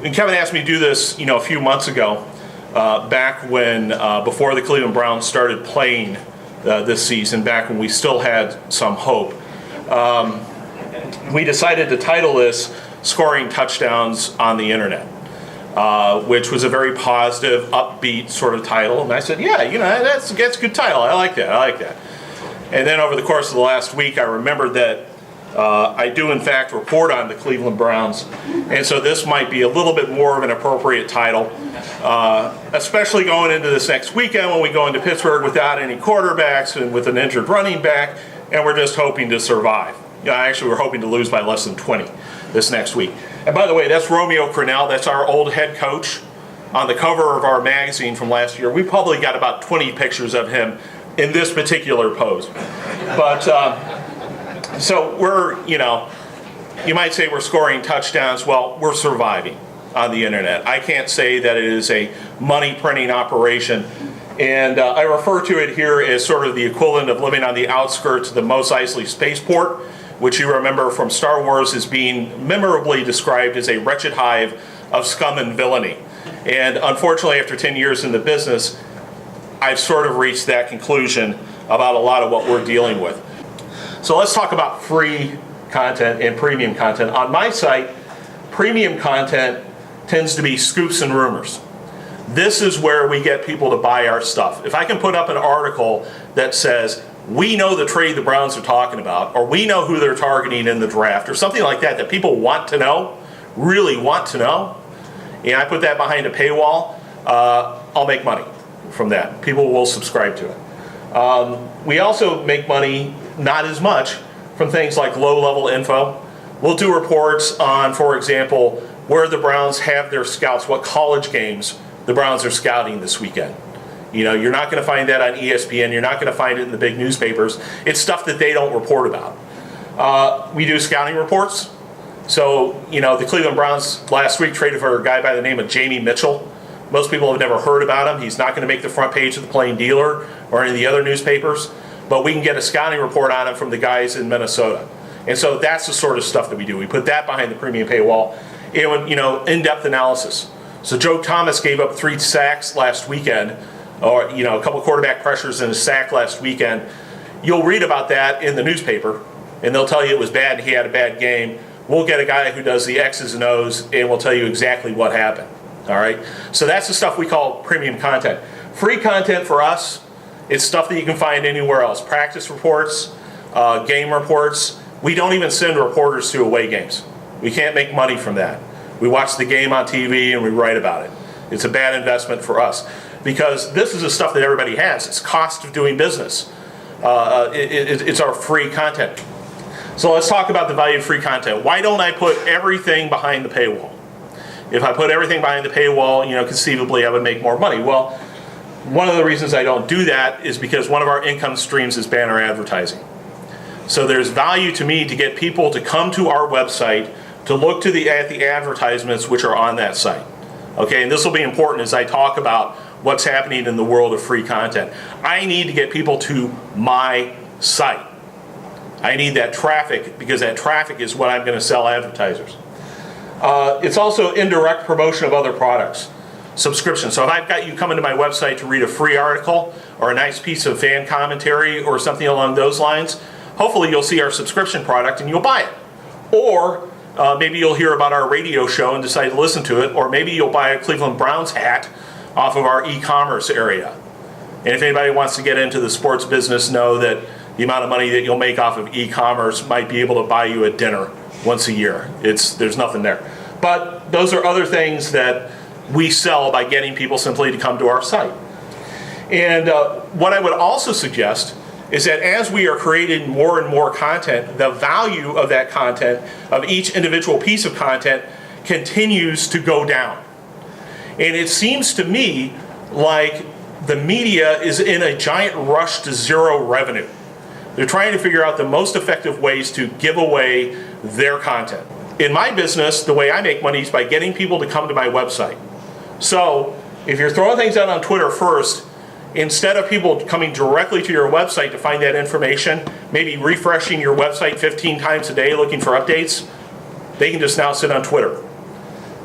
And Kevin asked me to do this, a few months ago, back when, before the Cleveland Browns started playing this season, back when we still had some hope. We decided to title this "Scoring Touchdowns on the Internet," which was a very positive, upbeat sort of title. And I said, yeah, that's a good title. I like that. And then over the course of the last week, I remembered that I do, in fact, report on the Cleveland Browns, and so this might be a little bit more of an appropriate title, especially going into this next weekend when we go into Pittsburgh without any quarterbacks and with an injured running back, and we're just hoping to survive. Actually, we're hoping to lose by less than 20 this next week. And by the way, that's Romeo Crennel. That's our old head coach on the cover of our magazine from last year. We probably got about 20 pictures of him in this particular pose. But so we're, you might say we're scoring touchdowns. Well, we're surviving on the internet. I can't say that it is a money printing operation. And I refer to it here as sort of the equivalent of living on the outskirts of the Mos Eisley spaceport, which you remember from Star Wars as being memorably described as a wretched hive of scum and villainy. And unfortunately, after 10 years in the business, I've sort of reached that conclusion about a lot of what we're dealing with. So let's talk about free content and premium content. On my site, premium content tends to be scoops and rumors. This is where we get people to buy our stuff. If I can put up an article that says, we know the trade the Browns are talking about, or we know who they're targeting in the draft, or something like that, that people want to know, really want to know, and I put that behind a paywall, I'll make money from that. People will subscribe to it. We also make money, not as much, from things like low-level info. We'll do reports on, for example, where the Browns have their scouts, what college games the Browns are scouting this weekend. You're not going to find that on ESPN. You're not going to find it in the big newspapers. It's stuff that they don't report about. We do scouting reports. So, the Cleveland Browns last week traded for a guy by the name of Jamie Mitchell. Most people have never heard about him. He's not going to make the front page of the Plain Dealer or any of the other newspapers. But we can get a scouting report on him from the guys in Minnesota. And so that's the sort of stuff that we do. We put that behind the premium paywall. And, in-depth analysis. So Joe Thomas gave up 3 sacks last weekend, or a couple quarterback pressures and a sack last weekend. You'll read about that in the newspaper, and they'll tell you it was bad, he had a bad game. We'll get a guy who does the X's and O's, and we'll tell you exactly what happened. All right? So that's the stuff we call premium content. Free content for us, it's stuff that you can find anywhere else. Practice reports, game reports. We don't even send reporters to away games. We can't make money from that. We watch the game on TV and we write about it. It's a bad investment for us because this is the stuff that everybody has. It's cost of doing business. It's our free content. So let's talk about the value of free content. Why don't I put everything behind the paywall? If I put everything behind the paywall, conceivably I would make more money. Well, one of the reasons I don't do that is because one of our income streams is banner advertising. So there's value to me to get people to come to our website to look at the advertisements which are on that site. Okay, and this will be important as I talk about what's happening in the world of free content. I need to get people to my site. I need that traffic because that traffic is what I'm going to sell advertisers. It's also indirect promotion of other products. Subscription. So if I've got you coming to my website to read a free article or a nice piece of fan commentary or something along those lines, hopefully you'll see our subscription product and you'll buy it. Or maybe you'll hear about our radio show and decide to listen to it, or maybe you'll buy a Cleveland Browns hat off of our e-commerce area. And if anybody wants to get into the sports business, know that the amount of money that you'll make off of e-commerce might be able to buy you a dinner once a year. There's nothing there. But those are other things that we sell by getting people simply to come to our site. And what I would also suggest is that as we are creating more and more content, the value of that content, of each individual piece of content, continues to go down. And it seems to me like the media is in a giant rush to zero revenue. They're trying to figure out the most effective ways to give away their content. In my business, the way I make money is by getting people to come to my website. So if you're throwing things out on Twitter first, instead of people coming directly to your website to find that information, maybe refreshing your website 15 times a day looking for updates, they can just now sit on Twitter.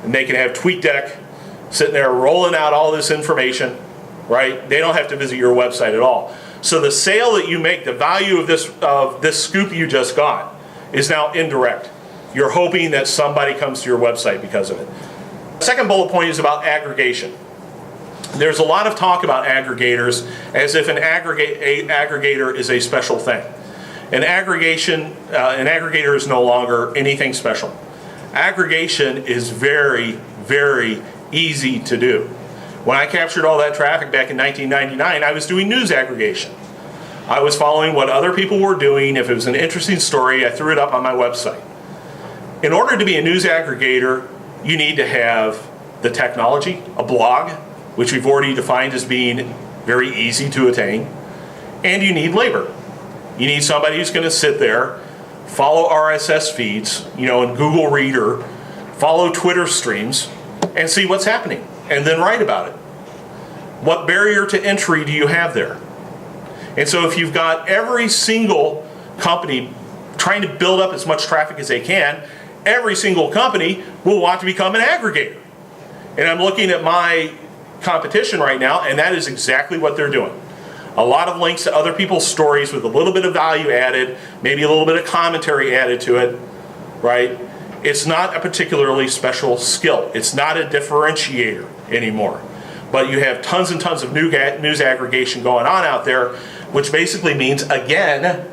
and they can have TweetDeck sitting there rolling out all this information, right? They don't have to visit your website at all. So the sale that you make, the value of this scoop you just got, is now indirect. You're hoping that somebody comes to your website because of it. The second bullet point is about aggregation. There's a lot of talk about aggregators as if an aggregator is a special thing. An aggregator is no longer anything special. Aggregation is very, very easy to do. When I captured all that traffic back in 1999, I was doing news aggregation. I was following what other people were doing. If it was an interesting story, I threw it up on my website. In order to be a news aggregator, you need to have the technology, a blog, which we've already defined as being very easy to attain, and you need labor. You need somebody who's going to sit there, follow RSS feeds, in Google Reader, follow Twitter streams, and see what's happening, and then write about it. What barrier to entry do you have there? And so if you've got every single company trying to build up as much traffic as they can, every single company will want to become an aggregator. And I'm looking at my competition right now, and that is exactly what they're doing. A lot of links to other people's stories with a little bit of value added, maybe a little bit of commentary added to it, right? It's not a particularly special skill. It's not a differentiator anymore. But you have tons and tons of news aggregation going on out there, which basically means, again,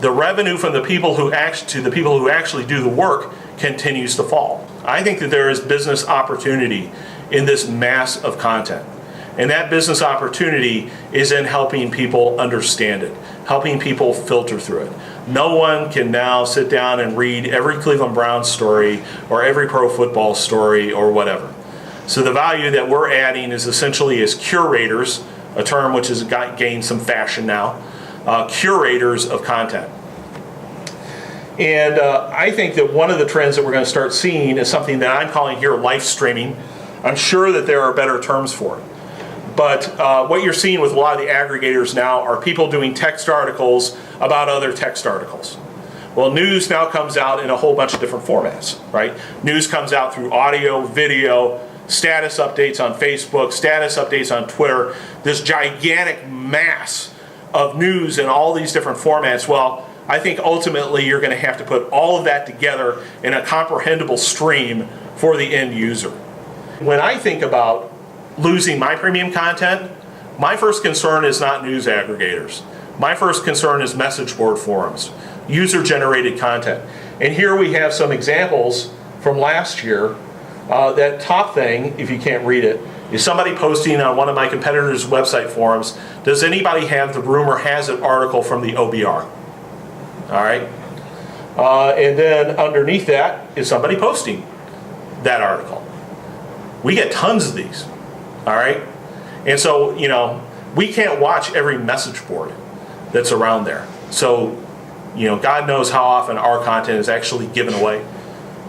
the revenue from the people who actually do the work continues to fall. I think that there is business opportunity in this mass of content. And that business opportunity is in helping people understand it, helping people filter through it. No one can now sit down and read every Cleveland Browns story or every pro football story or whatever. So the value that we're adding is essentially as curators, a term which has gained some fashion now, curators of content. And I think that one of the trends that we're going to start seeing is something that I'm calling here live streaming. I'm sure that there are better terms for it. But what you're seeing with a lot of the aggregators now are people doing text articles about other text articles. Well, news now comes out in a whole bunch of different formats, right? News comes out through audio, video, status updates on Facebook, status updates on Twitter, this gigantic mass of news in all these different formats. Well, I think ultimately you're going to have to put all of that together in a comprehensible stream for the end user. When I think about losing my premium content, my first concern is not news aggregators. My first concern is message board forums, user-generated content. And here we have some examples from last year. That top thing, if you can't read it, is somebody posting on one of my competitors' website forums, does anybody have the rumor has it article from the OBR? All right. And then underneath that is somebody posting that article. We get tons of these. All right. And so, we can't watch every message board that's around there. So, God knows how often our content is actually given away.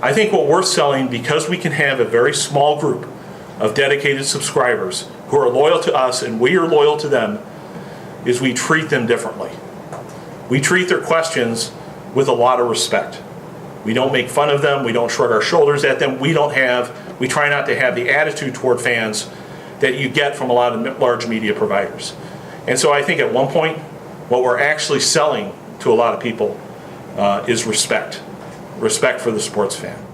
I think what we're selling, because we can have a very small group of dedicated subscribers who are loyal to us and we are loyal to them, is we treat them differently. We treat their questions with a lot of respect. We don't make fun of them. We don't shrug our shoulders at them. We try not to have the attitude toward fans that you get from a lot of large media providers. And so I think at one point, what we're actually selling to a lot of people is respect. Respect for the sports fan.